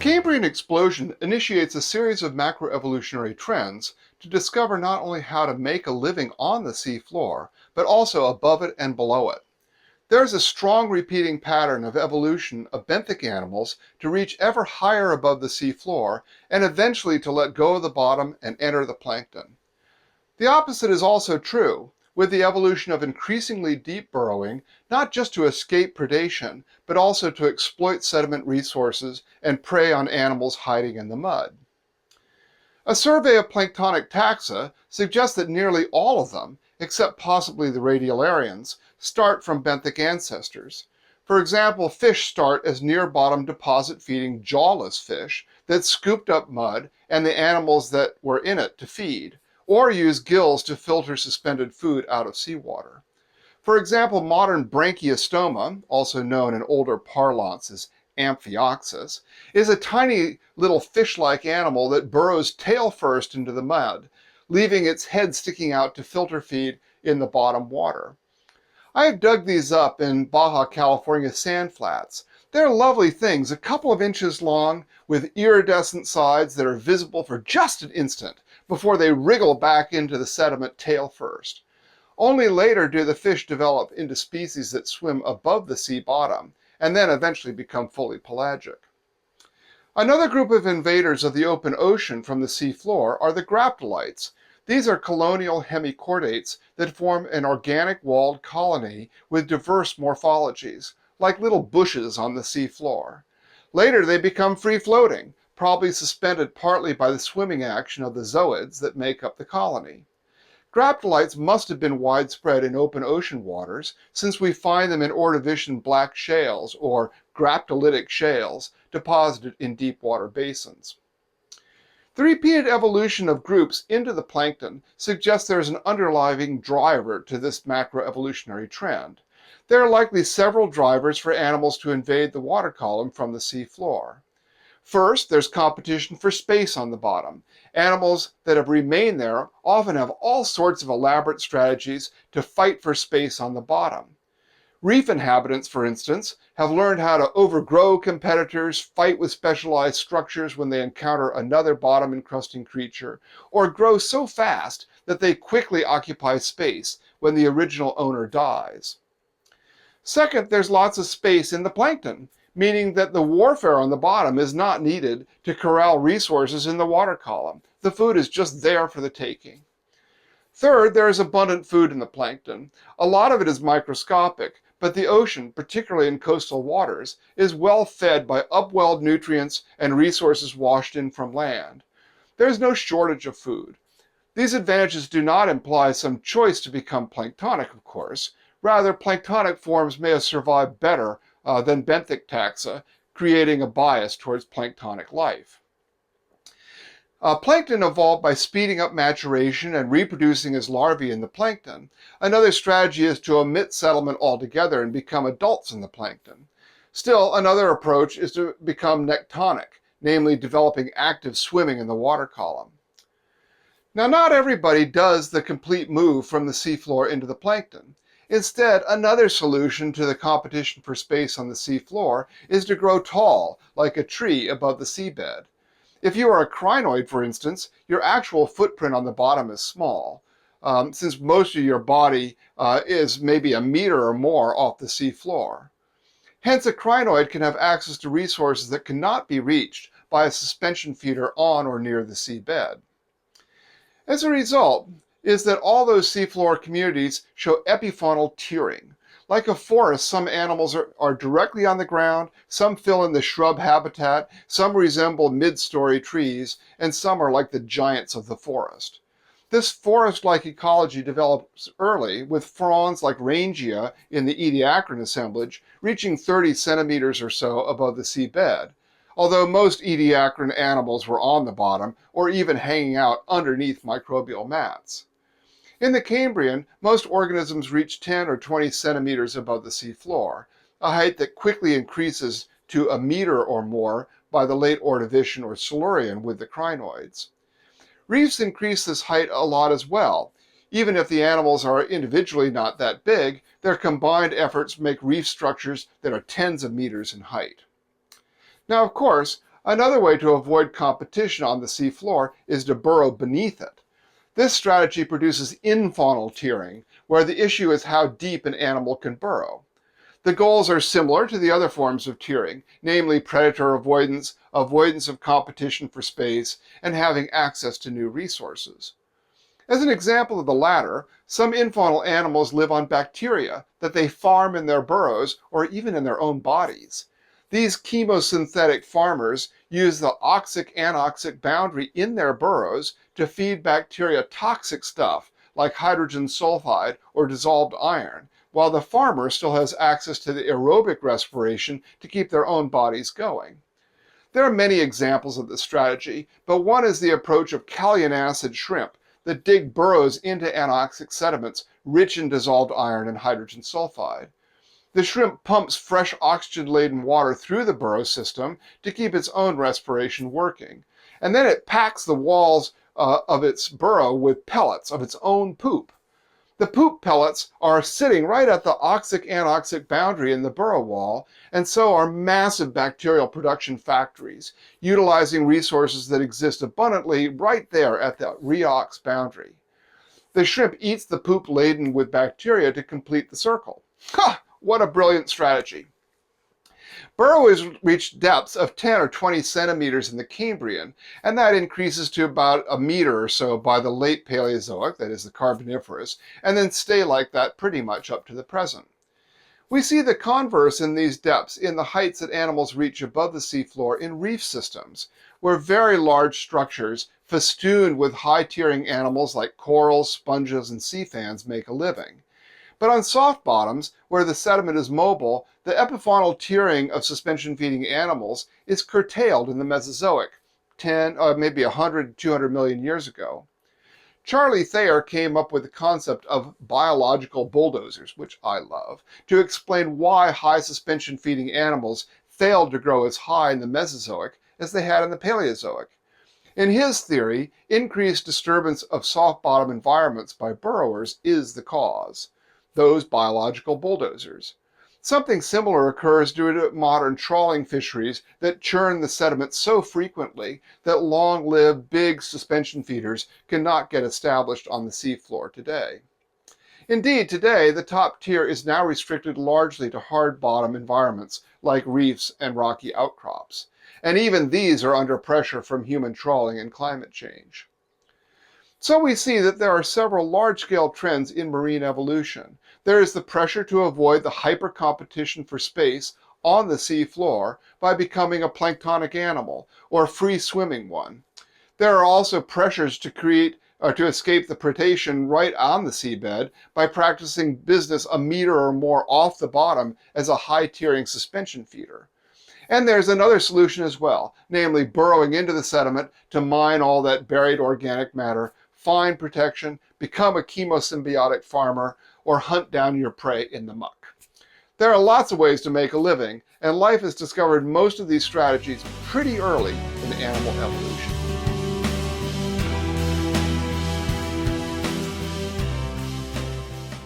Cambrian Explosion initiates a series of macroevolutionary trends to discover not only how to make a living on the seafloor, but also above it and below it. There's a strong repeating pattern of evolution of benthic animals to reach ever higher above the seafloor and eventually to let go of the bottom and enter the plankton. The opposite is also true, with the evolution of increasingly deep burrowing, not just to escape predation, but also to exploit sediment resources and prey on animals hiding in the mud. A survey of planktonic taxa suggests that nearly all of them, except possibly the radiolarians, start from benthic ancestors. For example, fish start as near-bottom deposit-feeding jawless fish that scooped up mud and the animals that were in it to feed, or use gills to filter suspended food out of seawater. For example, modern branchiostoma, also known in older parlance as amphioxus, is a tiny little fish-like animal that burrows tail first into the mud, leaving its head sticking out to filter feed in the bottom water. I have dug these up in Baja California sand flats. They're lovely things, a couple of inches long, with iridescent sides that are visible for just an instant before they wriggle back into the sediment tail first. Only later do the fish develop into species that swim above the sea bottom, and then eventually become fully pelagic. Another group of invaders of the open ocean from the seafloor are the graptolites. These are colonial hemichordates that form an organic walled colony with diverse morphologies, like little bushes on the seafloor. Later they become free-floating, probably suspended partly by the swimming action of the zooids that make up the colony. Graptolites must have been widespread in open ocean waters, since we find them in Ordovician black shales, or graptolitic shales, deposited in deep water basins. The repeated evolution of groups into the plankton suggests there is an underlying driver to this macroevolutionary trend. There are likely several drivers for animals to invade the water column from the seafloor. First, there's competition for space on the bottom. Animals that have remained there often have all sorts of elaborate strategies to fight for space on the bottom. Reef inhabitants, for instance, have learned how to overgrow competitors, fight with specialized structures when they encounter another bottom-encrusting creature, or grow so fast that they quickly occupy space when the original owner dies. Second, there's lots of space in the plankton, meaning that the warfare on the bottom is not needed to corral resources in the water column. The food is just there for the taking. Third, there is abundant food in the plankton. A lot of it is microscopic, but the ocean, particularly in coastal waters, is well fed by upwelled nutrients and resources washed in from land. There is no shortage of food. These advantages do not imply some choice to become planktonic, of course. Rather, planktonic forms may have survived better than benthic taxa, creating a bias towards planktonic life. Plankton evolved by speeding up maturation and reproducing as larvae in the plankton. Another strategy is to omit settlement altogether and become adults in the plankton. Still, another approach is to become nectonic, namely developing active swimming in the water column. Now, not everybody does the complete move from the seafloor into the plankton. Instead, another solution to the competition for space on the seafloor is to grow tall, like a tree above the seabed. If you are a crinoid, for instance, your actual footprint on the bottom is small, since most of your body is maybe a meter or more off the seafloor. Hence, a crinoid can have access to resources that cannot be reached by a suspension feeder on or near the seabed. As a result, is that all those seafloor communities show epifaunal tiering. Like a forest, some animals are directly on the ground, some fill in the shrub habitat, some resemble mid-story trees, and some are like the giants of the forest. This forest-like ecology develops early, with fronds like Rangia in the Ediacaran assemblage reaching 30 centimeters or so above the seabed, although most Ediacaran animals were on the bottom or even hanging out underneath microbial mats. In the Cambrian, most organisms reach 10 or 20 centimeters above the seafloor, a height that quickly increases to a meter or more by the late Ordovician or Silurian with the crinoids. Reefs increase this height a lot as well. Even if the animals are individually not that big, their combined efforts make reef structures that are tens of meters in height. Now, of course, Another way to avoid competition on the seafloor is to burrow beneath it. This strategy produces infaunal tearing, where the issue is how deep an animal can burrow. The goals are similar to the other forms of tearing, namely predator avoidance, avoidance of competition for space, and having access to new resources. As an example of the latter, some infaunal animals live on bacteria that they farm in their burrows or even in their own bodies. These chemosynthetic farmers use the oxic-anoxic boundary in their burrows to feed bacteria toxic stuff like hydrogen sulfide or dissolved iron, while the farmer still has access to the aerobic respiration to keep their own bodies going. There are many examples of this strategy, but one is the approach of callium acid shrimp that dig burrows into anoxic sediments rich in dissolved iron and hydrogen sulfide. The shrimp pumps fresh oxygen-laden water through the burrow system to keep its own respiration working, and then it packs the walls of its burrow with pellets of its own poop. The poop pellets are sitting right at the oxic-anoxic boundary in the burrow wall, and so are massive bacterial production factories, utilizing resources that exist abundantly right there at the reox boundary. The shrimp eats the poop laden with bacteria to complete the circle. Ha! What a brilliant strategy! Burrows reach depths of 10 or 20 centimeters in the Cambrian, and that increases to about a meter or so by the late Paleozoic, that is the Carboniferous, and then stay like that pretty much up to the present. We see the converse in these depths in the heights that animals reach above the seafloor in reef systems, where very large structures festooned with high-tiering animals like corals, sponges, and sea fans make a living. But on soft bottoms, where the sediment is mobile, the epifaunal tiering of suspension-feeding animals is curtailed in the Mesozoic, 10, maybe 100, 200 million years ago. Charlie Thayer came up with the concept of biological bulldozers, which I love, to explain why high suspension-feeding animals failed to grow as high in the Mesozoic as they had in the Paleozoic. In his theory, increased disturbance of soft-bottom environments by burrowers is the cause. Those biological bulldozers. Something similar occurs due to modern trawling fisheries that churn the sediment so frequently that long-lived big suspension feeders cannot get established on the seafloor today. Indeed, today, the top tier is now restricted largely to hard-bottom environments like reefs and rocky outcrops, and even these are under pressure from human trawling and climate change. So we see that there are several large-scale trends in marine evolution. There is the pressure to avoid the hyper-competition for space on the sea floor by becoming a planktonic animal or a free-swimming one. There are also pressures to escape the predation right on the seabed by practicing business a meter or more off the bottom as a high-tiering suspension feeder. And there's another solution as well, namely burrowing into the sediment to mine all that buried organic matter, find protection, become a chemosymbiotic farmer, or hunt down your prey in the muck. There are lots of ways to make a living, and life has discovered most of these strategies pretty early in animal evolution.